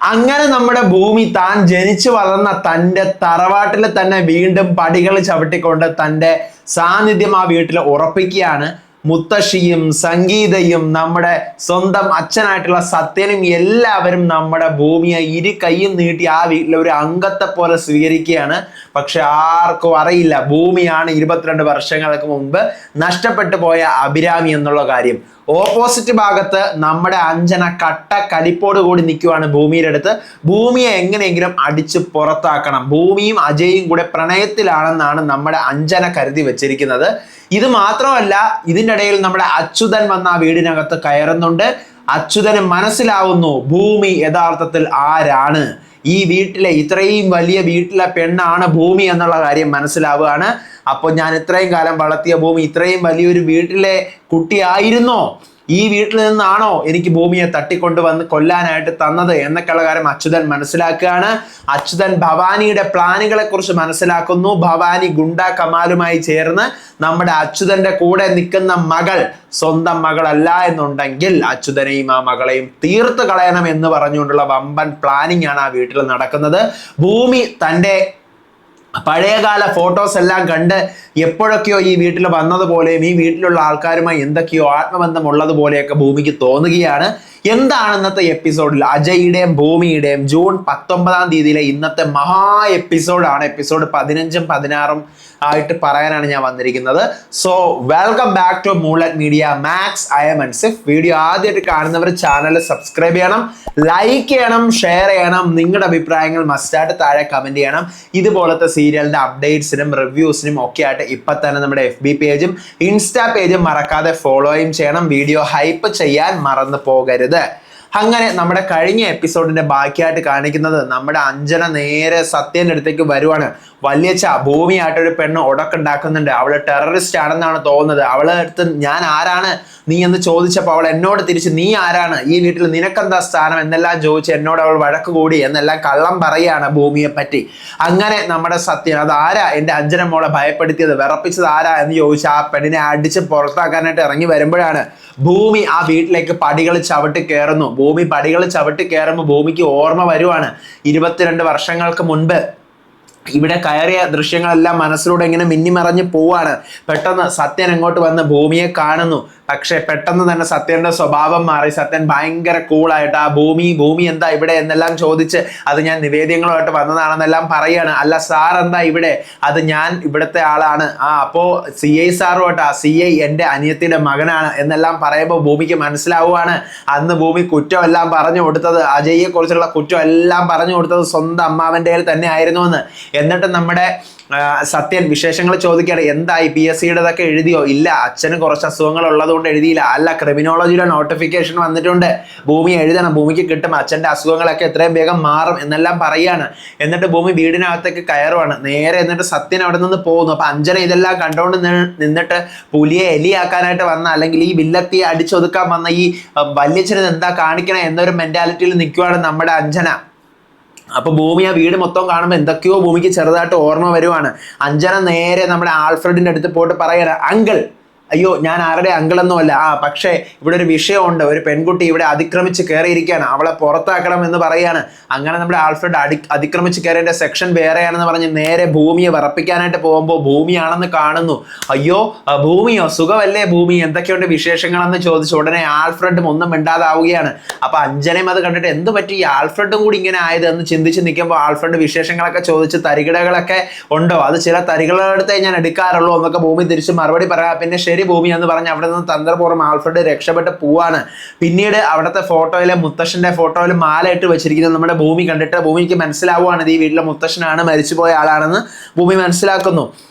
അങ്ങനെ നമ്മുടെ ഭൂമി താൻ ജനിച്ചു വളർന്ന തൻ്റെ തറവാട്ടിൽ തന്നെ വീണ്ടും പടികൾ ചവിട്ടിക്കൊണ്ട് തൻ്റെ സാന്നിധ്യം ആ വീട്ടിൽ ഉറപ്പിക്കുകയാണ്. മുത്തശ്ശിയും സംഗീതയും നമ്മുടെ സ്വന്തം അച്ഛനായിട്ടുള്ള സത്യനും എല്ലാവരും നമ്മുടെ ഭൂമിയെ ഇരു കൈയും നീട്ടി ആ വീട്ടിലെ ഒരു അംഗത്തെ പോലെ സ്വീകരിക്കുകയാണ്. പക്ഷെ ആർക്കും അറിയില്ല ഭൂമിയാണ് 22 വർഷങ്ങൾക്ക് മുമ്പ് നഷ്ടപ്പെട്ടു പോയ അഭിരാമി എന്നുള്ള കാര്യം. ഓപ്പോസിറ്റ് ഭാഗത്ത് നമ്മുടെ അഞ്ജന കട്ട കലിപ്പോട് കൂടി നിൽക്കുവാണ് ഭൂമിയുടെ അടുത്ത്. ഭൂമിയെ എങ്ങനെയെങ്കിലും അടിച്ച് പുറത്താക്കണം. ഭൂമിയും അജയും കൂടെ പ്രണയത്തിലാണെന്നാണ് നമ്മുടെ അഞ്ജന കരുതി വെച്ചിരിക്കുന്നത്. ഇത് മാത്രമല്ല, ഇതിൻ്റെ ഇടയിൽ നമ്മുടെ അച്യുതൻ വന്ന ആ വീടിനകത്ത് കയറുന്നുണ്ട്. അച്യുതന് മനസ്സിലാവുന്നു ഭൂമി യഥാർത്ഥത്തിൽ ആരാണ്. ഈ വീട്ടിലെ ഇത്രയും വലിയ വീട്ടിലെ പെണ്ണാണ് ഭൂമി എന്നുള്ള കാര്യം മനസ്സിലാവുകയാണ്. അപ്പോൾ ഞാൻ ഇത്രയും കാലം വളർത്തിയ ഭൂമി ഇത്രയും വലിയൊരു വീട്ടിലെ കുട്ടിയായിരുന്നോ? ഈ വീട്ടിൽ നിന്നാണോ എനിക്ക് ഭൂമിയെ തട്ടിക്കൊണ്ടുവന്ന് കൊല്ലാനായിട്ട് തന്നത് എന്നൊക്കെയുള്ള കാര്യം അച്യുതൻ മനസ്സിലാക്കുകയാണ്. അച്യുതൻ ഭവാനിയുടെ പ്ലാനുകളെ കുറിച്ച് മനസ്സിലാക്കുന്നു. ഭവാനി ഗുണ്ട കമാലുമായി ചേർന്ന് നമ്മുടെ അച്യുതന്റെ കൂടെ നിൽക്കുന്ന മകൾ സ്വന്തം മകളല്ല എന്നുണ്ടെങ്കിൽ അച്യുതനെയും ആ മകളെയും തീർത്ത് കളയണം എന്ന് പറഞ്ഞുകൊണ്ടുള്ള വമ്പൻ പ്ലാനിങ് ആണ് ആ വീട്ടിൽ നടക്കുന്നത്. ഭൂമി തൻ്റെ പഴയകാല ഫോട്ടോസ് എല്ലാം കണ്ട് എപ്പോഴൊക്കെയോ ഈ വീട്ടിൽ വന്നതുപോലെയും ഈ വീട്ടിലുള്ള ആൾക്കാരുമായി എന്തൊക്കെയോ ആത്മബന്ധം ഉള്ളതുപോലെയൊക്കെ ഭൂമിക്ക് തോന്നുകയാണ്. എന്താണ് ഇന്നത്തെ എപ്പിസോഡിൽ അജയുടെയും ഭൂമിയുടെയും ജൂൺ 19 ഇന്നത്തെ മഹാ എപ്പിസോഡാണ്. എപ്പിസോഡ് 15ഉം 16ഉം ആയിട്ട് പറയാനാണ് ഞാൻ വന്നിരിക്കുന്നത്. So welcome back to moonlight media max. I am Ansif. Video ആദ്യമായിട്ട് കാണുന്നവർ ചാനൽ സബ്സ്ക്രൈബ് ചെയ്യണം, ലൈക്ക് ചെയ്യണം, ഷെയർ ചെയ്യണം. നിങ്ങളുടെ അഭിപ്രായങ്ങൾ മസ്റ്റായിട്ട് താഴെ കമന്റ് ചെയ്യണം. ഇതുപോലത്തെ സീരിയലിന്റെ അപ്ഡേറ്റ്സിനും റിവ്യൂസിനും ഒക്കെ ആയിട്ട് ഇപ്പൊ തന്നെ നമ്മുടെ FB പേജും ഇൻസ്റ്റാ പേജും മറക്കാതെ ഫോളോയും ചെയ്യണം. വീഡിയോ ഹൈപ്പ് ചെയ്യാൻ മറന്നു പോകരുത്. അങ്ങനെ നമ്മുടെ കഴിഞ്ഞ എപ്പിസോഡിന്റെ ബാക്കിയായിട്ട് കാണിക്കുന്നത് നമ്മുടെ അഞ്ജന നേരെ സത്യന്റെ അടുത്തേക്ക് വരുവാണ്. വല്യച്ഛ, ഭൂമിയായിട്ടൊരു പെണ്ണ് ഉടക്കുണ്ടാക്കുന്നുണ്ട്, അവള് ടെററിസ്റ്റ് ആണെന്നാണ് തോന്നുന്നത്. അവളെ അടുത്ത് ഞാൻ ആരാണ് നീ എന്ന് ചോദിച്ചപ്പോൾ അവൾ എന്നോട് തിരിച്ച് നീ ആരാണ്, ഈ വീട്ടിൽ നിനക്കെന്താ സ്ഥാനം എന്നെല്ലാം ചോദിച്ച് എന്നോട് അവൾ വഴക്ക് കൂടി എന്നെല്ലാം കള്ളം പറയുകയാണ് ഭൂമിയെ പറ്റി. അങ്ങനെ നമ്മുടെ സത്യൻ അത് ആരാ എൻ്റെ അഞ്ജന മോളെ ഭയപ്പെടുത്തിയത് വിറപ്പിച്ചത് ആരാ എന്ന് ചോദിച്ച് ആ പെണ്ണിനെ അടിച്ച് പുറത്താക്കാനായിട്ട് ഇറങ്ങി വരുമ്പോഴാണ് ഭൂമി ആ വീട്ടിലേക്ക് പടികൾ ചവിട്ടി കയറുന്നു. ഭൂമി പടികൾ ചവിട്ടി കയറുമ്പോൾ ഭൂമിക്ക് ഓർമ്മ വരുവാണ് 22 വർഷങ്ങൾക്ക് മുൻപ് ഇവിടെ കയറിയ ദൃശ്യങ്ങളെല്ലാം മനസ്സിലൂടെ ഇങ്ങനെ മിന്നിമറഞ്ഞ് പോവാണ്. പെട്ടെന്ന് സത്യൻ അങ്ങോട്ട് വന്ന് ഭൂമിയെ കാണുന്നു. പക്ഷെ പെട്ടെന്ന് തന്നെ സത്യന്റെ സ്വഭാവം മാറി. സത്യൻ ഭയങ്കര കൂളായിട്ട് ആ ഭൂമി എന്താ ഇവിടെ എന്നെല്ലാം ചോദിച്ച് അത് ഞാൻ നിവേദ്യങ്ങളുമായിട്ട് വന്നതാണെന്നെല്ലാം പറയാണ്. അല്ല സാർ എന്താ ഇവിടെ, അത് ഞാൻ ഇവിടുത്തെ ആളാണ്. അപ്പോ CI സാറുമായിട്ട് CI എൻ്റെ അനിയത്തിയുടെ മകനാണ് എന്നെല്ലാം പറയുമ്പോൾ ഭൂമിക്ക് മനസ്സിലാവുകയാണ് അന്ന് ഭൂമി കുറ്റമെല്ലാം പറഞ്ഞു കൊടുത്തത്, അജയ്യെ കുറിച്ചുള്ള കുറ്റം എല്ലാം പറഞ്ഞു കൊടുത്തത് സ്വന്തം അമ്മാവൻ്റെ തന്നെ ആയിരുന്നു എന്ന്. എന്നിട്ട് നമ്മുടെ സത്യൻ വിശേഷങ്ങൾ ചോദിക്കുകയാണ്. എന്തായി PSCയുടെതൊക്കെ എഴുതിയോ? ഇല്ല, അച്ഛന് കുറച്ച് അസുഖങ്ങൾ ഉള്ളതുകൊണ്ട് എഴുതിയില്ല. അല്ല, ക്രിമിനോളജിയുടെ നോട്ടിഫിക്കേഷൻ വന്നിട്ടുണ്ട്, ഭൂമി എഴുതണം, ഭൂമിക്ക് കിട്ടും, അച്ഛൻ്റെ അസുഖങ്ങളൊക്കെ എത്രയും വേഗം മാറും എന്നെല്ലാം പറയാണ്. എന്നിട്ട് ഭൂമി വീടിനകത്തേക്ക് കയറുവാണ് നേരെ. എന്നിട്ട് സത്യൻ അവിടെ നിന്ന് പോകുന്നു. അപ്പൊ അഞ്ജന ഇതെല്ലാം കണ്ടുകൊണ്ട് നിന്നിട്ട് പുലിയെ എലിയാക്കാനായിട്ട് വന്ന, അല്ലെങ്കിൽ ഈ വില്ലത്തിയെ അടിച്ചൊതുക്കാൻ വന്ന ഈ വല്യച്ഛന് എന്താ കാണിക്കണേ എന്നൊരു മെന്റാലിറ്റിയിൽ നിൽക്കുവാണ് നമ്മുടെ അഞ്ജന. അപ്പൊ ഭൂമി ആ വീട് മൊത്തം കാണുമ്പോൾ എന്തൊക്കെയോ ഭൂമിക്ക് ചെറുതായിട്ട് ഓർമ്മ വരുവാണ്. അഞ്ജന നേരെ നമ്മുടെ ആൽഫ്രഡിന്റെ അടുത്ത് പോയിട്ട് പറയാണ്, അങ്കിൾ, അയ്യോ ഞാൻ ആരുടെ അങ്കിളൊന്നുമല്ല, പക്ഷേ ഇവിടെ ഒരു വിഷയമുണ്ട്, ഒരു പെൺകുട്ടി ഇവിടെ അതിക്രമിച്ച് കയറിയിരിക്കുകയാണ്, അവളെ പുറത്താക്കണം എന്ന് പറയാണ്. അങ്ങനെ നമ്മുടെ ആൽഫ്രഡ് അതിക്രമിച്ച് കയറിയതിന്റെ സെക്ഷൻ വേറെയാണെന്ന് പറഞ്ഞ് നേരെ ഭൂമിയെ വിറപ്പിക്കാനായിട്ട് പോകുമ്പോൾ ഭൂമിയാണെന്ന് കാണുന്നു. അയ്യോ ഭൂമിയോ, സുഖമല്ലേ ഭൂമി, എന്തൊക്കെയുണ്ട് വിശേഷങ്ങളെന്ന് ചോദിച്ചു ഉടനെ ആൽഫ്രഡും ഒന്നും മിണ്ടാതാവുകയാണ്. അപ്പൊ അഞ്ജനയും അത് കണ്ടിട്ട് എന്ത് പറ്റി ഈ ആൽഫ്രഡും കൂടി ഇങ്ങനെ ആയത് എന്ന് ചിന്തിച്ച് നിൽക്കുമ്പോൾ ആൽഫ്രഡ് വിശേഷങ്ങളൊക്കെ ചോദിച്ച് തരികിടകളൊക്കെ ഉണ്ടോ, അത് ചില തരികളെടുത്തേ ഞാൻ എടുക്കാറുള്ളൂ എന്നൊക്കെ ഭൂമി തിരിച്ച് മറുപടി പറയാം. പിന്നെ ശരി ഭൂമി എന്ന് പറഞ്ഞ് അവിടെ നിന്ന് തന്ത്രപൂർവ്വം ആൽഫ്രഡ് രക്ഷപ്പെട്ട് പോവാണ്. പിന്നീട് അവിടുത്തെ ഫോട്ടോയിലെ മുത്തശ്ശന്റെ ഫോട്ടോയിൽ മാല ഇട്ട് വെച്ചിരിക്കുന്നത് നമ്മുടെ ഭൂമി കണ്ടിട്ട് ഭൂമിക്ക് മനസ്സിലാവുകയാണ് ഈ വീട്ടിലെ മുത്തശ്ശനാണ്, മരിച്ചുപോയ ആളാണെന്ന് ഭൂമി മനസ്സിലാക്കുന്നു.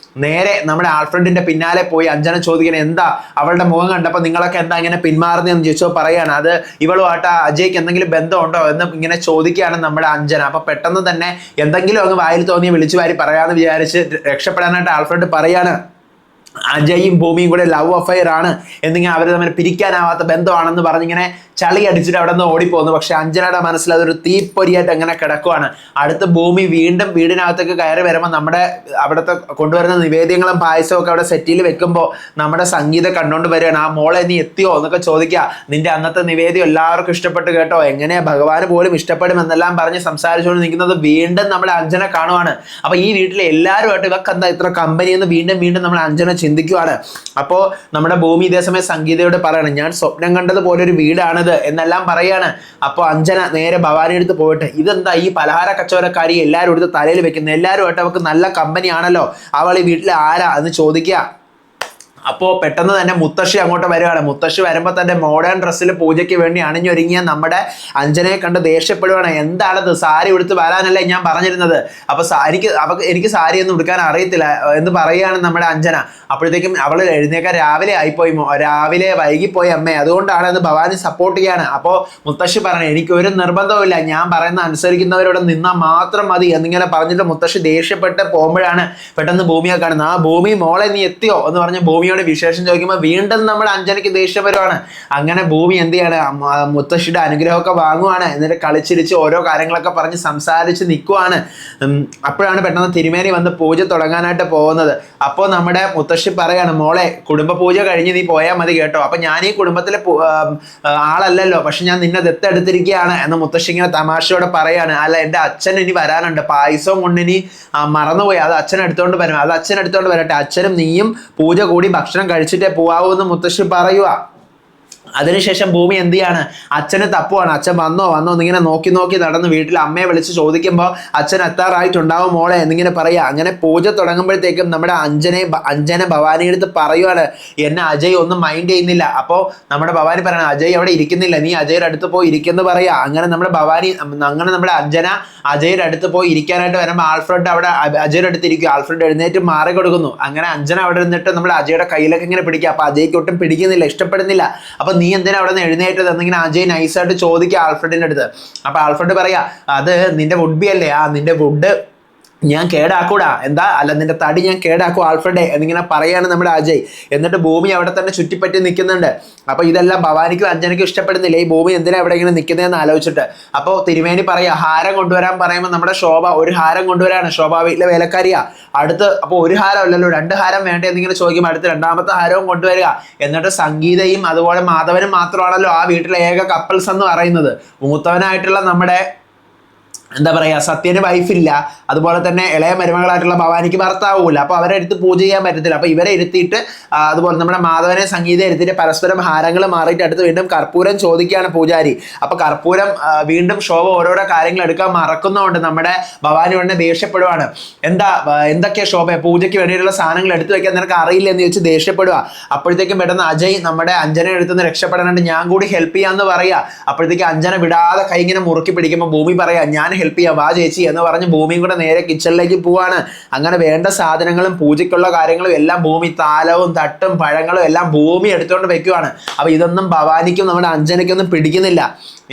നേരെ നമ്മുടെ ആൽഫ്രഡിന്റെ പിന്നാലെ പോയി അഞ്ജന ചോദിക്കണം, എന്താ അവളുടെ മുഖം കണ്ടപ്പോൾ നിങ്ങളൊക്കെ എന്താ ഇങ്ങനെ പിന്മാറുന്നതെന്ന് ചോദിച്ചോ പറയാണ്. അത് ഇവളുമായിട്ട് അജയ്ക്ക് എന്തെങ്കിലും ബന്ധമുണ്ടോ എന്ന് ഇങ്ങനെ ചോദിക്കുകയാണ് നമ്മുടെ അഞ്ജന. അപ്പൊ പെട്ടെന്ന് തന്നെ എന്തെങ്കിലും അങ്ങ് വായിൽ തോന്നി വിളിച്ചു വാരി പറയാമെന്ന് വിചാരിച്ച് രക്ഷപ്പെടാനായിട്ട് ആൽഫ്രഡ് പറയാണ്, അജയും ഭൂമിയും കൂടെ ലവ് അഫയർ ആണ് എന്നിങ്ങനെ അവർ തമ്മിൽ പിരിക്കാനാവാത്ത ബന്ധമാണെന്ന് പറഞ്ഞിങ്ങനെ ചളി അടിച്ചിട്ട് അവിടെ നിന്ന് ഓടിപ്പോകുന്നു. പക്ഷെ അഞ്ജനയുടെ മനസ്സിൽ അതൊരു തീപ്പൊരിയായിട്ട് അങ്ങനെ കിടക്കുവാണ്. അടുത്ത് ഭൂമി വീണ്ടും വീടിനകത്തേക്ക് കയറി വരുമ്പോൾ നമ്മുടെ അവിടുത്തെ കൊണ്ടുവരുന്ന നിവേദ്യങ്ങളും പായസവും ഒക്കെ അവിടെ സെറ്റിൽ വെക്കുമ്പോൾ നമ്മുടെ സംഗീത കണ്ടുകൊണ്ട് വരികയാണ്. ആ മോളെ നീ എത്തിയോ എന്നൊക്കെ ചോദിക്കുക. നിന്റെ അന്നത്തെ നിവേദ്യം എല്ലാവർക്കും ഇഷ്ടപ്പെട്ട് കേട്ടോ, എങ്ങനെയാ ഭഗവാന് പോലും ഇഷ്ടപ്പെടും എന്നെല്ലാം പറഞ്ഞ് സംസാരിച്ചുകൊണ്ട് നിൽക്കുന്നത് വീണ്ടും നമ്മുടെ അഞ്ജന കാണുവാണ്. അപ്പൊ ഈ വീട്ടിലെ എല്ലാവരുമായിട്ട് ഇവർക്ക് എന്താ ഇത്ര കമ്പനി എന്ന് വീണ്ടും വീണ്ടും നമ്മുടെ അഞ്ജന ചിന്തിക്കുവാണ്. അപ്പോൾ നമ്മുടെ ഭൂമി ഇതേസമയം സംഗീതയോട് പറയണം, ഞാൻ സ്വപ്നം കണ്ടതുപോലെ ഒരു വീടാണിത് എന്നെല്ലാം പറയാണ്. അപ്പോൾ അഞ്ജന നേരെ ഭവാനി അടുത്ത് പോയിട്ട്, ഇതെന്താ ഈ പലഹാര കച്ചവടക്കാരി എല്ലാവരും എടുത്ത് തലയിൽ വെക്കുന്നത്, എല്ലാവരുമായിട്ട് അവർക്ക് നല്ല കമ്പനി ആണല്ലോ, അവൾ ഈ വീട്ടിലെ ആരാ എന്ന് ചോദിക്കുക. അപ്പോൾ പെട്ടെന്ന് തന്നെ മുത്തശ്ശി അങ്ങോട്ട് വരികയാണ്. മുത്തശ്ശി വരുമ്പോൾ തന്നെ മോഡേൺ ഡ്രസ്സിൽ പൂജയ്ക്ക് വേണ്ടി അണിഞ്ഞൊരുങ്ങിയ നമ്മുടെ അഞ്ജനയെ കണ്ട് ദേഷ്യപ്പെടുവാണ്. എന്താണത്, സാരി ഉടുത്ത് വരാനല്ലേ ഞാൻ പറഞ്ഞിരുന്നത്, അപ്പൊ എനിക്ക് സാരി ഒന്നും ഉടുക്കാൻ അറിയത്തില്ല എന്ന് പറയുകയാണ് നമ്മുടെ അഞ്ജന. അപ്പോഴത്തേക്കും അവൾ എഴുന്നേക്കാൻ രാവിലെ വൈകിപ്പോയി അമ്മേ, അതുകൊണ്ടാണ് അത് ഭവാനി സപ്പോർട്ട് ചെയ്യാണ്. അപ്പോൾ മുത്തശ്ശി പറഞ്ഞു, എനിക്ക് ഒരു നിർബന്ധവുമില്ല, ഞാൻ പറയുന്ന അനുസരിക്കുന്നവരോട് നിന്നാൽ മാത്രം മതി എന്നിങ്ങനെ പറഞ്ഞിട്ട് മുത്തശ്ശി ദേഷ്യപ്പെട്ട് പോകുമ്പോഴാണ് പെട്ടെന്ന് ഭൂമിയെ കാണുന്നത്. ആ ഭൂമി മോളെ നീ എത്തിയോ എന്ന് പറഞ്ഞ് ഭൂമിയോട് വിശേഷം ചോദിക്കുമ്പോൾ വീണ്ടും നമ്മുടെ അഞ്ജനയ്ക്ക് ദേഷ്യം വരുവാണ്. അങ്ങനെ ഭൂമി എന്ത് ചെയ്യാണ്, മുത്തശ്ശിയുടെ അനുഗ്രഹമൊക്കെ വാങ്ങുവാണ്. എന്നിട്ട് കളിച്ചിരിച്ച് ഓരോ കാര്യങ്ങളൊക്കെ പറഞ്ഞ് സംസാരിച്ച് നിൽക്കുവാണ്. അപ്പോഴാണ് പെട്ടെന്ന് തിരുമേനി വന്ന് പൂജ തുടങ്ങാനായിട്ട് പോകുന്നത്. അപ്പോൾ നമ്മുടെ മുത്തശ്ശി പറയാണ്, മോളെ കുടുംബ പൂജ കഴിഞ്ഞ് നീ പോയാൽ മതി കേട്ടോ, അപ്പൊ ഞാൻ ഈ കുടുംബത്തിലെ ആളല്ലല്ലോ, പക്ഷെ ഞാൻ നിന്നെ ദത്തെടുത്തിരിക്കുകയാണ് എന്ന് മുത്തശ്ശി ഇങ്ങനെ തമാശയോടെ പറയാണ്. അല്ല, എൻ്റെ അച്ഛൻ ഇനി വരാനുണ്ട്, പായസവും കൊണ്ട് ഇനി മറന്നുപോയി, അത് അച്ഛൻ എടുത്തോണ്ട് വരും, അത് അച്ഛൻ എടുത്തോണ്ട് വരട്ടെ, അച്ഛനും നീയും പൂജ കൂടി ഭക്ഷണം കഴിച്ചിട്ടേ പോവാവൂ എന്ന് മുത്തശ്ശി പറയുക. അതിനുശേഷം ഭൂമി എന്ത് ചെയ്യാണ്, അച്ഛന് തപ്പുവാണ്. അച്ഛൻ വന്നോ എന്നിങ്ങനെ നോക്കി നടന്ന് വീട്ടിൽ അമ്മയെ വിളിച്ച് ചോദിക്കുമ്പോൾ അച്ഛൻ എത്താറായിട്ടുണ്ടാവും മോളെ എന്നിങ്ങനെ പറയുക. അങ്ങനെ പൂജ തുടങ്ങുമ്പോഴത്തേക്കും നമ്മുടെ അഞ്ജന ഭവാനി എടുത്ത് പറയുവാണ്, എന്നെ അജയ് ഒന്നും മൈൻഡ് ചെയ്യുന്നില്ല. അപ്പോൾ നമ്മുടെ ഭവാനി പറയണം, അജയ് അവിടെ ഇരിക്കുന്നില്ല, നീ അജയുടെ അടുത്ത് പോയി ഇരിക്കുന്നു പറയുക. അങ്ങനെ നമ്മുടെ അഞ്ജന അജയുടെ അടുത്ത് പോയി ഇരിക്കാനായിട്ട് വരുമ്പോൾ ആൽഫ്രഡ് അവിടെ അജയുടെ അടുത്ത് ഇരിക്കും. ആൽഫ്രഡ് എഴുന്നേറ്റ് മാറി കൊടുക്കുന്നു. അങ്ങനെ അഞ്ജന അവിടെ ഇരുന്നിട്ട് നമ്മുടെ അജയുടെ കയ്യിലൊക്കെ ഇങ്ങനെ പിടിക്കുക. അപ്പൊ അജയ്ക്ക് ഒട്ടും പിടിക്കുന്നില്ല, ഇഷ്ടപ്പെടുന്നില്ല. അപ്പൊ നീ എന്തിനാ അവിടെ നിന്ന് എഴുന്നേറ്റത് എന്നിങ്ങനെ അജയ് നൈസായിട്ട് ചോദിക്കുക ആൽഫ്രഡിന്റെ അടുത്ത്. അപ്പൊ ആൽഫ്രഡ് പറയാ, അത് നിന്റെ വുഡ് ബി അല്ലേ, നിന്റെ വുഡ് ഞാൻ കേടാക്കൂടാ, എന്താ അല്ല നിന്റെ തടി ഞാൻ കേടാക്കും ആൽഫ്രഡേ എന്നിങ്ങനെ പറയാണ് നമ്മുടെ അജയ്. എന്നിട്ട് ഭൂമി അവിടെ തന്നെ ചുറ്റിപ്പറ്റി നിൽക്കുന്നുണ്ട്. അപ്പൊ ഇതെല്ലാം ഭവാനിക്കും അഞ്ജനയ്ക്കും ഇഷ്ടപ്പെടുന്നില്ല, ഈ ഭൂമി എന്തിനാ ഇവിടെ ഇങ്ങനെ നിൽക്കുന്നതെന്ന് ആലോചിച്ചിട്ട്. അപ്പോൾ തിരുമേനി പറയാ, ഹാരം കൊണ്ടുവരാൻ പറയുമ്പോൾ നമ്മുടെ ശോഭ ഒരു ഹാരം കൊണ്ടുവരാണ്. ശോഭ വീട്ടിലെ വേലക്കാരിയാ. അപ്പോൾ ഒരു ഹാരം അല്ലല്ലോ, 2 ഹാരം വേണ്ടേ എന്നിങ്ങനെ ചോദിക്കുമ്പോൾ അടുത്ത് 2ാമത്തെ ഹാരവും കൊണ്ടുവരിക. എന്നിട്ട് സംഗീതയും അതുപോലെ മാധവനും മാത്രമാണല്ലോ ആ വീട്ടിലെ ഏക കപ്പിൾസ് എന്ന് പറയുന്നത്. മൂത്തവനായിട്ടുള്ള നമ്മുടെ എന്താ പറയുക, സത്യന് വൈഫില്ല, അതുപോലെ തന്നെ ഇളയ മരുമകളായിട്ടുള്ള ഭവാനിക്ക് ഭർത്താവൂല്ല. അപ്പോൾ അവരെ എടുത്ത് പൂജ ചെയ്യാൻ പറ്റത്തില്ല. അപ്പോൾ ഇവരെ ഇരുത്തിയിട്ട് അതുപോലെ നമ്മുടെ മാധവനെ സംഗീതം ഇരുത്തിയിട്ട് പരസ്പരം ഹാരങ്ങൾ മാറിയിട്ട് അടുത്ത് വീണ്ടും കർപ്പൂരം ചോദിക്കുകയാണ് പൂജാരി. അപ്പോൾ കർപ്പൂരം വീണ്ടും ശോഭ ഓരോരോ കാര്യങ്ങൾ എടുക്കാൻ മറക്കുന്നതുകൊണ്ട് നമ്മുടെ ഭവാനി ഉടനെ ദേഷ്യപ്പെടുവാണ്. എന്തൊക്കെയാ ശോഭ പൂജയ്ക്ക് വേണ്ടിയിട്ടുള്ള സാധനങ്ങൾ എടുത്തു വെക്കാൻ നിനക്ക് അറിയില്ല എന്ന് ചോദിച്ച് ദേഷ്യപ്പെടുക. അപ്പോഴത്തേക്കും പെട്ടെന്ന് അജയ് നമ്മുടെ അഞ്ജന എടുത്തുനിന്ന് രക്ഷപ്പെടാനായിട്ട് ഞാൻ കൂടി ഹെൽപ്പ് ചെയ്യാമെന്ന് പറയുക. അപ്പോഴത്തേക്ക് അഞ്ജന വിടാതെ കൈ ഇങ്ങനെ മുറുക്കി പിടിക്കുമ്പോൾ ഭൂമി പറയാ, ഞാൻ ഹെൽപ്പ് ചെയ്യാം വാ ചേച്ചി എന്ന് പറഞ്ഞ് ഭൂമിയും കൂടെ നേരെ കിച്ചണിലേക്ക് പോവാണ്. അങ്ങനെ വേണ്ട സാധനങ്ങളും പൂജയ്ക്കുള്ള കാര്യങ്ങളും എല്ലാം ഭൂമി, താലവും തട്ടും പഴങ്ങളും എല്ലാം ഭൂമി എടുത്തുകൊണ്ട് വെക്കുവാണ്. അപ്പൊ ഇതൊന്നും ഭവാനിക്കും നമ്മുടെ അഞ്ജനയ്ക്കൊന്നും പിടിക്കുന്നില്ല.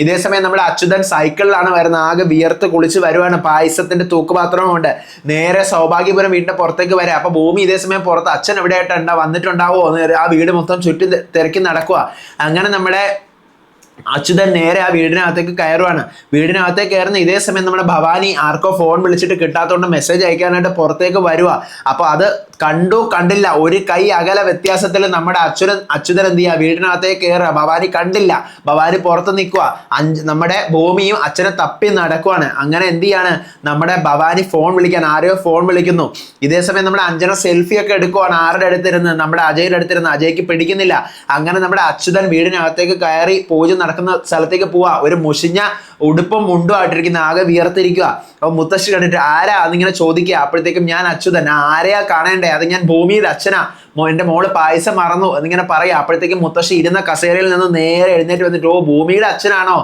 ഇതേസമയം നമ്മുടെ അച്യുതൻ സൈക്കിളിലാണ് വരുന്നത്. ആകെ വിയർത്ത് കുളിച്ച് വരുവാണ്, പായസത്തിന്റെ തൂക്കുപാത്രവും കൊണ്ട് നേരെ സൗഭാഗ്യപുരം വീടിന്റെ പുറത്തേക്ക് വരാം. അപ്പൊ ഭൂമി ഇതേസമയം പുറത്ത് അച്ഛൻ എവിടെയായിട്ടുണ്ട് വന്നിട്ടുണ്ടാവോ ആ വീട് മൊത്തം ചുറ്റി തിരക്കി നടക്കുക. അങ്ങനെ നമ്മുടെ അച്യുതൻ നേരെ ആ വീടിനകത്തേക്ക് കയറുവാണ്. വീടിനകത്തേക്ക് കയറുന്ന ഇതേ സമയം നമ്മുടെ ഭവാനി ആർക്കോ ഫോൺ വിളിച്ചിട്ട് കിട്ടാത്തതുകൊണ്ട് മെസ്സേജ് അയക്കാനായിട്ട് പുറത്തേക്ക് വരുക. അപ്പൊ അത് കണ്ടില്ല, ഒരു കൈ അകല വ്യത്യാസത്തിൽ നമ്മുടെ അച്യുതൻ എന്ത് ചെയ്യുക, വീടിനകത്തേക്ക് കയറുക. ഭവാനി കണ്ടില്ല, ഭവാനി പുറത്ത് നിൽക്കുക. നമ്മുടെ ഭൂമിയും അച്ഛനെ തപ്പി നടക്കുവാണ്. അങ്ങനെ എന്ത് ചെയ്യാണ്, നമ്മുടെ ഭവാനി ഫോൺ വിളിക്കാൻ ആരെയോ ഫോൺ വിളിക്കുന്നു. ഇതേ സമയം നമ്മുടെ അഞ്ജന സെൽഫി ഒക്കെ എടുക്കുവാണ്. ആരുടെ അടുത്തിരുന്ന്, നമ്മുടെ അജയുടെ അടുത്തിരുന്ന്. അജയ്ക്ക് പിടിക്കുന്നില്ല. അങ്ങനെ നമ്മുടെ അച്യുതൻ വീടിനകത്തേക്ക് കയറി പൂജ നടക്കുന്ന സ്ഥലത്തേക്ക് പോവാ. ഒരു മുഷിഞ്ഞ ഉടുപ്പും മുണ്ടും ആയിട്ടിരിക്കുന്ന, ആകെ വിയർത്തിരിക്കുക. അപ്പൊ മുത്തശ്ശി കണ്ടിട്ട് ആരാ അതിങ്ങനെ ചോദിക്കുക. അപ്പോഴത്തേക്കും ഞാൻ അച്യുതൻ. ആരെയാ കാണേണ്ടേ, അത് ഞാൻ ഭൂമിയുടെ അച്ഛനാ, എൻ്റെ മോള് പായസം മറന്നു എന്നിങ്ങനെ പറയാം. അപ്പോഴത്തേക്കും മുത്തശ്ശി ഇരുന്ന കസേരയിൽ നിന്ന് നേരെ എഴുന്നേറ്റ് വന്നിട്ട്, ഓ ഭൂമിയുടെ അച്ഛനാണോ,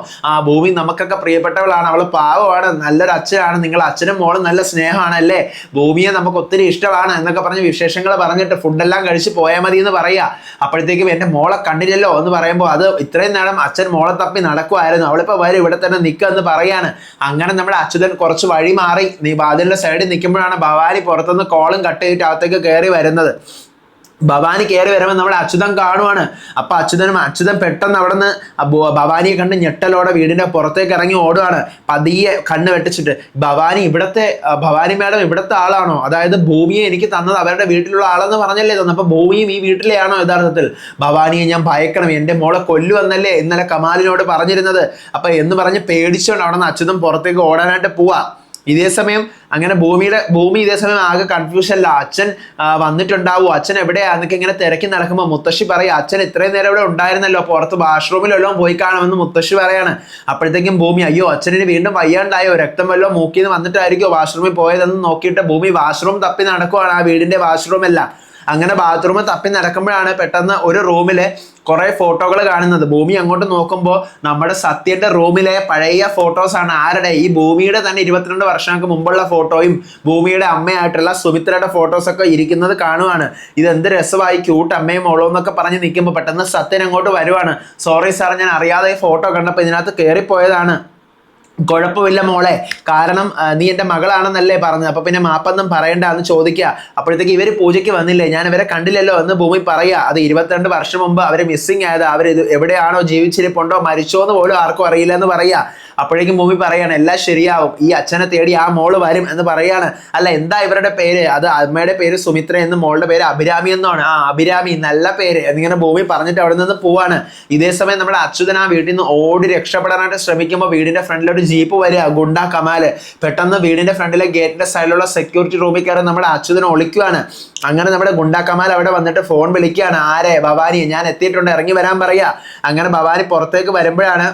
ഭൂമി നമുക്കൊക്കെ പ്രിയപ്പെട്ടവളാണ്, അവള് പാവമാണ്, നല്ലൊരു അച്ഛനാണ്, നിങ്ങൾ അച്ഛനും മോളും നല്ല സ്നേഹമാണ് അല്ലേ, ഭൂമിയെ നമുക്ക് ഒത്തിരി ഇഷ്ടമാണ് എന്നൊക്കെ പറഞ്ഞ് വിശേഷങ്ങൾ പറഞ്ഞിട്ട് ഫുഡെല്ലാം കഴിച്ച് പോയാൽ മതി എന്ന് പറയുക. അപ്പോഴത്തേക്കും എൻ്റെ മോളെ കണ്ടില്ലല്ലോ എന്ന് പറയുമ്പോൾ, അത് ഇത്രയും നേരം അച്ഛൻ മോളെ തപ്പി നടക്കുമായിരുന്നു, അവളിപ്പോൾ വരും, ഇവിടെ തന്നെ നിൽക്കുക എന്ന് പറയാണ്. അങ്ങനെ നമ്മുടെ അച്യുതൻ കുറച്ച് വഴി മാറി വാതിലിന്റെ സൈഡിൽ നിൽക്കുമ്പോഴാണ് ഭവാനി പുറത്തുനിന്ന് കോളും കട്ട് ചെയ്തിട്ട് അകത്തേക്ക് കയറി വരുന്നത്. ഭവാനി കയറി വരുമ്പോൾ നമ്മുടെ അച്യുതൻ കാണുവാണ്. അപ്പൊ അച്യുതൻ പെട്ടെന്ന് അവിടെ നിന്ന് ഭവാനിയെ കണ്ട് ഞെട്ടലോടെ വീടിന്റെ പുറത്തേക്ക് ഇറങ്ങി ഓടുകയാണ്. പതിയെ കണ്ണ് വെട്ടിച്ചിട്ട്, ഭവാനി മാഡം ഇവിടത്തെ ആളാണോ? അതായത് ഭൂമിയെ എനിക്ക് തന്നത് അവരുടെ വീട്ടിലുള്ള ആളെന്ന് പറഞ്ഞല്ലേ തന്നെ, അപ്പൊ ഭൂമിയും ഈ വീട്ടിലെയാണോ യഥാർത്ഥത്തിൽ? ഭവാനിയെ ഞാൻ ഭയക്കണം, എന്റെ മോളെ കൊല്ലുവെന്നല്ലേ ഇന്നലെ കമാലിനോട് പറഞ്ഞിരുന്നത്. അപ്പൊ എന്ന് പറഞ്ഞ് പേടിച്ചുകൊണ്ട് അവിടെ നിന്ന് അച്യുതൻ പുറത്തേക്ക് ഓടാനായിട്ട് പോവാ. ഇതേ സമയം അങ്ങനെ ഭൂമി ഇതേ സമയം ആകെ കൺഫ്യൂഷനില്ല. അച്ഛൻ വന്നിട്ടുണ്ടാവോ, അച്ഛൻ എവിടെയാന്നൊക്കെ ഇങ്ങനെ തിരക്കി നടക്കുമ്പോൾ മുത്തശ്ശി പറയും, അച്ഛൻ ഇത്രയും നേരം ഇവിടെ ഉണ്ടായിരുന്നല്ലോ, പുറത്ത് വാഷ്റൂമിലെല്ലാം പോയി കാണുമെന്ന് മുത്തശ്ശി പറയാണ്. അപ്പോഴത്തേക്കും ഭൂമി, അയ്യോ അച്ഛന് വീണ്ടും വയ്യാണ്ടായോ, രക്തം വല്ലതും മൂക്കിന്ന് വന്നിട്ടായിരിക്കോ വാഷ്റൂമിൽ പോയതെന്ന് നോക്കിയിട്ട് ഭൂമി വാഷ്റൂം തപ്പി നടക്കുവാണ്. ആ വീടിന്റെ വാഷ്റൂം അല്ല. അങ്ങനെ ബാത്റൂം തപ്പി നടക്കുമ്പോഴാണ് പെട്ടെന്ന് ഒരു റൂമില് കുറെ ഫോട്ടോകൾ കാണുന്നത്. ഭൂമി അങ്ങോട്ട് നോക്കുമ്പോൾ നമ്മുടെ സത്യന്റെ റൂമിലെ പഴയ ഫോട്ടോസ് ആണ്. ആരുടെ? ഈ ഭൂമിയുടെ തന്നെ 22 വർഷങ്ങൾക്ക് മുമ്പുള്ള ഫോട്ടോയും ഭൂമിയുടെ അമ്മയായിട്ടുള്ള സുമിത്രയുടെ ഫോട്ടോസ് ഒക്കെ ഇരിക്കുന്നത് കാണുവാണ്. ഇതെന്ത് രസമായി, ക്യൂട്ട് അമ്മയും മോളോ എന്നൊക്കെ പറഞ്ഞ് നിൽക്കുമ്പോൾ പെട്ടെന്ന് സത്യൻ അങ്ങോട്ട് വരുവാണ്. സോറി സാർ, ഞാൻ അറിയാതെ ഈ ഫോട്ടോ കണ്ടപ്പോൾ ഇതിനകത്ത് കയറിപ്പോയതാണ്. കുഴപ്പമില്ല മോളെ, കാരണം നീ എൻ്റെ മകളാണെന്നല്ലേ പറഞ്ഞത്, അപ്പൊ പിന്നെ മാപ്പൊന്നും പറയണ്ട എന്ന് ചോദിക്കുക. അപ്പോഴത്തേക്ക് ഇവര് പൂജയ്ക്ക് വന്നില്ലേ, ഞാൻ ഇവരെ കണ്ടില്ലല്ലോ എന്ന് ഭൂമി പറയുക. അത് 22 വർഷം മുമ്പ് അവര് മിസ്സിങ് ആയത്, അവർ എവിടെയാണോ, ജീവിച്ചിരിപ്പുണ്ടോ മരിച്ചോ എന്ന് പോലും ആർക്കും അറിയില്ല എന്ന് പറയുക. അപ്പോഴേക്കും ഭൂമി പറയാണ്, എല്ലാം ശരിയാവും, ഈ അച്ഛനെ തേടി ആ മോള് വരും എന്ന് പറയാണ്. അല്ല, എന്താ ഇവരുടെ പേര്? അത് അമ്മയുടെ പേര് സുമിത്ര എന്നും മോളുടെ പേര് അഭിരാമി എന്നാണ്. ആ അഭിരാമി, നല്ല പേര് എന്നിങ്ങനെ ഭൂമി പറഞ്ഞിട്ട് അവിടെ നിന്ന് പോവാണ്. ഇതേ സമയം നമ്മുടെ അച്യുതൻ ആ വീട്ടിൽ നിന്ന് ഓടി രക്ഷപ്പെടാനായിട്ട് ശ്രമിക്കുമ്പോൾ വീടിന്റെ ഫ്രണ്ടിലോട്ട് ജീപ്പ് വരിക, ഗുണ്ടാ കമാല്. പെട്ടെന്ന് വീടിന്റെ ഫ്രണ്ടിലെ ഗേറ്റിന്റെ സൈഡിലുള്ള സെക്യൂരിറ്റി റൂമിൽ കയറി നമ്മുടെ അച്യുതൻ ഒളിക്കുവാണ്. അങ്ങനെ നമ്മുടെ ഗുണ്ടാ കമാൽ അവിടെ വന്നിട്ട് ഫോൺ വിളിക്കുകയാണ്. ആരെ? ഭവാനി, ഞാൻ എത്തിയിട്ടുണ്ട്, ഇറങ്ങി വരാൻ പറയാ. അങ്ങനെ ഭവാനി പുറത്തേക്ക് വരുമ്പോഴാണ്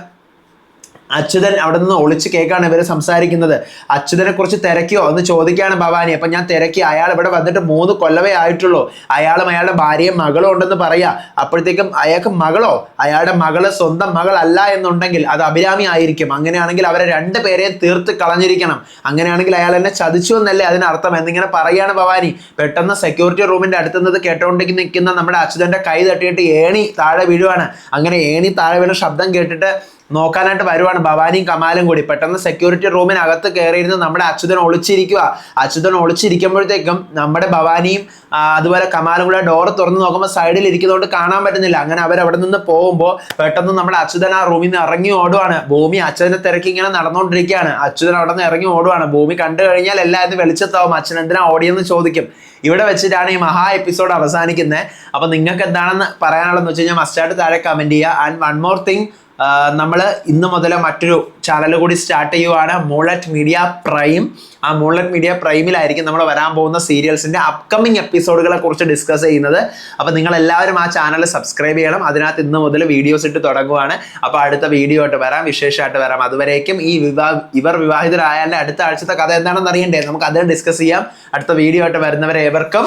അച്യുതൻ അവിടെ നിന്ന് ഒളിച്ച് കേൾക്കാണ് ഇവര് സംസാരിക്കുന്നത്. അച്യുതനെ കുറിച്ച് തിരക്കിയോ എന്ന് ചോദിക്കുകയാണ് ഭവാനി. അപ്പൊ ഞാൻ തിരക്കി, അയാൾ ഇവിടെ വന്നിട്ട് 3 കൊല്ലമേ ആയിട്ടുള്ളൂ, അയാളും അയാളുടെ ഭാര്യയും മകളും ഉണ്ടെന്ന് പറയാ. അപ്പോഴത്തേക്കും അയാൾക്ക് മകളോ? അയാളുടെ മകള് സ്വന്തം മകൾ അല്ല എന്നുണ്ടെങ്കിൽ അത് അഭിരാമി ആയിരിക്കും. അങ്ങനെയാണെങ്കിൽ അവരെ 2 പേരെയും തീർത്ത് കളഞ്ഞിരിക്കണം. അങ്ങനെയാണെങ്കിൽ അയാൾ എന്നെ ചതിച്ചു എന്നല്ലേ അതിനർത്ഥം എന്നിങ്ങനെ പറയാണ് ഭവാനി. പെട്ടെന്ന് സെക്യൂരിറ്റി റൂമിന്റെ അടുത്ത് നിന്ന് കേട്ടോണ്ടിരിക്കുന്ന നിൽക്കുന്ന നമ്മുടെ അച്യുതന്റെ കൈ തട്ടിയിട്ട് ഏണി താഴെ വീഴുവാണ്. അങ്ങനെ ഏണി താഴെ വീണ ശബ്ദം കേട്ടിട്ട് നോക്കാനായിട്ട് വരുവാണ് ഭവാനിയും കമാലും കൂടി. പെട്ടെന്ന് സെക്യൂരിറ്റി റൂമിനകത്ത് കയറിയിരുന്ന് നമ്മുടെ അച്യുതൻ ഒളിച്ചിരിക്കുക. അച്യുതൻ ഒളിച്ചിരിക്കുമ്പോഴത്തേക്കും നമ്മുടെ ഭവാനിയും അതുപോലെ കമാലും കൂടെ ഡോർ തുറന്ന് നോക്കുമ്പോൾ സൈഡിൽ ഇരിക്കുന്നതുകൊണ്ട് കാണാൻ പറ്റുന്നില്ല. അങ്ങനെ അവരവിടെ നിന്ന് പോകുമ്പോൾ പെട്ടെന്ന് നമ്മുടെ അച്യുതൻ ആ റൂമിൽ നിന്ന് ഇറങ്ങി ഓടുവാണ്. ഭൂമി അച്യുതനെ തിരക്കി ഇങ്ങനെ നടന്നുകൊണ്ടിരിക്കുകയാണ്. അച്യുതൻ അവിടെ നിന്ന് ഇറങ്ങി ഓടുവാണ്. ഭൂമി കണ്ടു കഴിഞ്ഞാൽ എല്ലാവരും വെളിച്ചത്താവും, അച്ഛൻ എന്തിനാ ഓടിയെന്ന് ചോദിക്കും. ഇവിടെ വെച്ചിട്ടാണ് ഈ മഹാ എപ്പിസോഡ് അവസാനിക്കുന്നത്. അപ്പൊ നിങ്ങൾക്ക് എന്താണെന്ന് പറയാനുള്ളതെന്ന് വെച്ച് കഴിഞ്ഞാൽ മസ്റ്റായിട്ട് താഴെ കമന്റ് ചെയ്യുക. ആൻഡ് വൺ മോർ തിങ്, നമ്മൾ ഇന്ന് മുതൽ മറ്റൊരു ചാനൽ കൂടി സ്റ്റാർട്ട് ചെയ്യുവാണ്, മൂൺലൈറ്റ് മീഡിയ പ്രൈം. ആ മൂൺലൈറ്റ് മീഡിയ പ്രൈമിലായിരിക്കും നമ്മൾ വരാൻ പോകുന്ന സീരിയൽസിന്റെ അപ്കമിങ് എപ്പിസോഡുകളെ കുറിച്ച് ഡിസ്കസ് ചെയ്യുന്നത്. അപ്പോൾ നിങ്ങൾ എല്ലാവരും ആ ചാനൽ സബ്സ്ക്രൈബ് ചെയ്യണം. അതിനകത്ത് ഇന്ന് മുതൽ വീഡിയോസ് ഇട്ട് തുടങ്ങുവാണ്. അപ്പോൾ അടുത്ത വീഡിയോ ആയിട്ട് വരാം, വിശേഷമായിട്ട് വരാം. അതുവരേക്കും ഇവർ വിവാഹിതരായാലും അടുത്ത ആഴ്ചത്തെ കഥ എന്താണെന്ന് അറിയണ്ടേ, നമുക്ക് അത് ഡിസ്കസ് ചെയ്യാം. അടുത്ത വീഡിയോ ആയിട്ട് വരുന്നവരെ ഏവർക്കും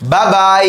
ബൈ ബൈ.